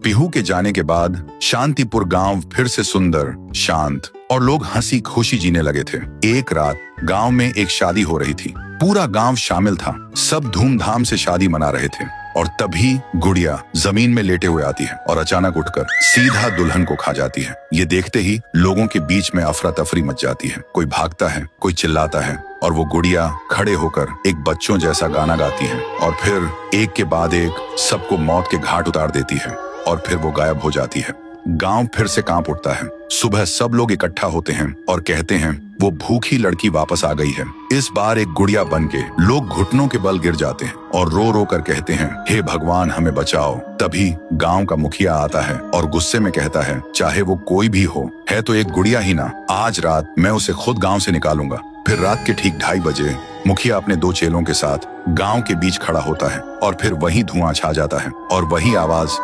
पीहू के जाने के बाद शांतिपुर गांव फिर से सुंदर, शांत और लोग हंसी खुशी जीने लगे थे। एक रात गांव में एक शादी हो रही थी। पूरा गांव शामिल था। सब धूमधाम से शादी मना रहे थे और तभी गुड़िया जमीन में लेटे हुए आती है और अचानक उठकर सीधा दुल्हन को खा जाती है। ये देखते ही लोगों के बीच में अफरा तफरी मच जाती है। कोई भागता है, कोई चिल्लाता है और वो गुड़िया खड़े होकर एक बच्चों जैसा गाना गाती है और फिर एक के बाद एक सबको मौत के घाट उतार देती है और फिर वो गायब हो जाती है। गांव फिर से कांप उठता है। सुबह सब लोग इकट्ठा होते हैं और कहते हैं वो भूखी लड़की वापस आ गई है। इस बार एक गुड़िया बन के लोग घुटनों के बल गिर जाते हैं और रो रो कर कहते हैं, हे भगवान हमें बचाओ। तभी गांव का मुखिया आता है और गुस्से में कहता है, चाहे वो कोई भी हो, है तो एक गुड़िया ही ना। आज रात मैं उसे खुद गांव से निकालूंगा। फिर रात के ठीक 2:30 बजे मुखिया अपने 2 चेलों के साथ गांव के बीच खड़ा होता है और फिर वही धुआं छा जाता है और वही आवाज,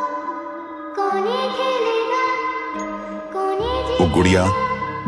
वो गुड़िया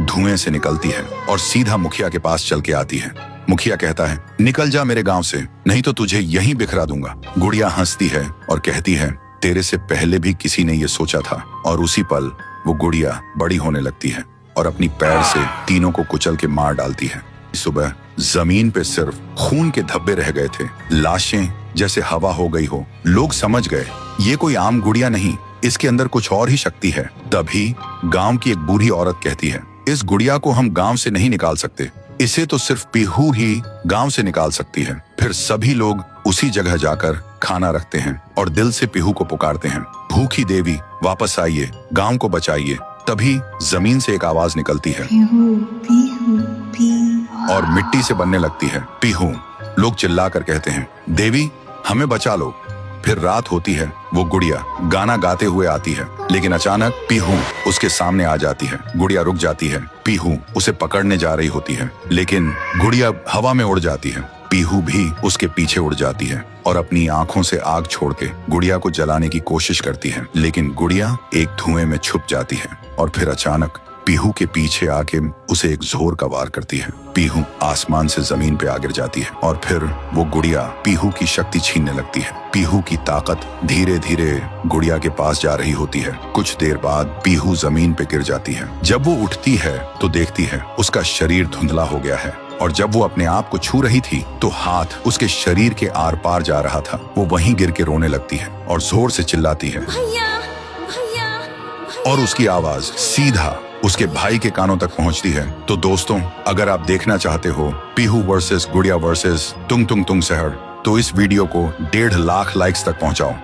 धुएं से निकलती है और सीधा मुखिया के पास चल के आती है। मुखिया कहता है, निकल जा मेरे गांव से, नहीं तो तुझे यहीं बिखरा दूंगा। गुड़िया हंसती है और कहती है, तेरे से पहले भी किसी ने ये सोचा था। और उसी पल वो गुड़िया बड़ी होने लगती है और अपनी पैर से तीनों को कुचल के मार डालती है। सुबह जमीन पे सिर्फ खून के धब्बे रह गए थे, लाशें जैसे हवा हो गई हो। लोग समझ गए ये कोई आम गुड़िया नहीं, इसके अंदर कुछ और ही शक्ति है। तभी गांव की एक बूढ़ी औरत कहती है, इस गुड़िया को हम गांव से नहीं निकाल सकते, इसे तो सिर्फ पीहू ही गांव से निकाल सकती है। फिर सभी लोग उसी जगह जाकर खाना रखते हैं और दिल से पीहू को पुकारते हैं, भूखी देवी वापस आइए, गांव को बचाइए। तभी जमीन से एक आवाज निकलती है पीहू, पीहू, पीहू। और मिट्टी से बनने लगती है पीहू। लोग चिल्लाकर कहते हैं, देवी हमें बचा लो। फिर रात होती है। वो गुड़िया गाना गाते हुए आती है, लेकिन अचानक पीहू उसके सामने आ जाती है। गुड़िया रुक जाती है। पीहू उसे पकड़ने जा रही होती है, लेकिन गुड़िया हवा में उड़ जाती है। पीहू भी उसके पीछे उड़ जाती है और अपनी आंखों से आग छोड़ के गुड़िया को जलाने की कोशिश करती है, लेकिन गुड़िया एक धुएं में छुप जाती है और फिर अचानक पीहू के पीछे आके उसे एक जोर का वार करती है। पीहू आसमान से जमीन पे आ गिर जाती है और फिर वो गुड़िया पीहू की शक्ति छीनने लगती है। पीहू की ताकत धीरे धीरे गुड़िया के पास जा रही होती है। कुछ देर बाद पीहू जमीन पे गिर जाती है। जब वो उठती है तो देखती है उसका शरीर धुंधला हो गया है और जब वो अपने आप को छू रही थी तो हाथ उसके शरीर के आर पार जा रहा था। वो वहीं गिर के रोने लगती है और जोर से चिल्लाती है, भैया, भैया, भैया। और उसकी आवाज सीधा उसके भाई के कानों तक पहुंचती है। तो दोस्तों, अगर आप देखना चाहते हो पीहू वर्सेस गुड़िया वर्सेस तुंग तुंग तुंग सहर, तो इस वीडियो को 1.5 लाख लाइक्स तक पहुंचाओ।